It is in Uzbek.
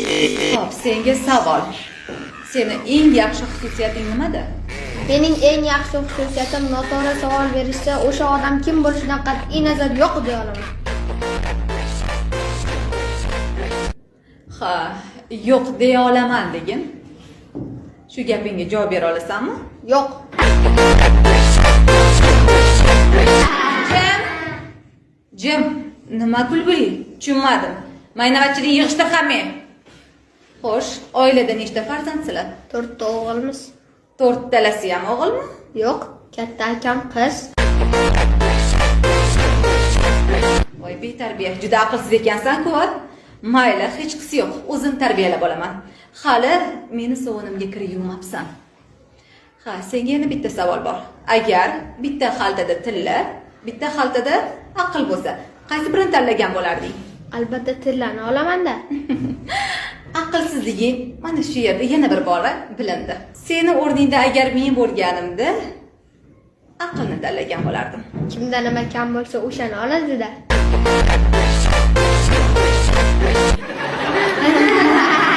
Xo'p, senga savol. Seni eng yaxshi xususiyating nimada? Mening eng yaxshi xususiyatim noto'g'ri savol berishsa, o'sha odam kim bo'lishidan qat'iy nazar yo'q deya olaman. Ha, yo'q deya olaman degin. Shu gapingga javob bera olasanmi? Yo'q. Jim, nima kulguli? Tushunmadim. Maynavachchilik yig'ishtir hamma. Xo'sh, oilada nechta farzandsizlar? 4 ta o'g'ilmiz. 4 talasi ham o'g'ilmi? Yo'q, katta akam qiz. Voy betarbiya, juda aqlsiz ekansan-ku. Mayli, hech qisi yo'q. O'zim tarbiyalab olaman. Hali meni sovunimga kir yuvmabsan. Ha, senga yana bitta savol bor. Agar bitta xaltada tilla, bitta xaltada aql bo'lsa, qaysi birini tanlagan bo'larding? Albatta tillarni olaman-da. Aqlsizliging mana shu yerda yana bir bora bilindi. Seni o'rningda agar men bo'lganimda aqlni tanlagan bo'lardim. Kimda nima kam bo'lsa, o'shani oladi-da.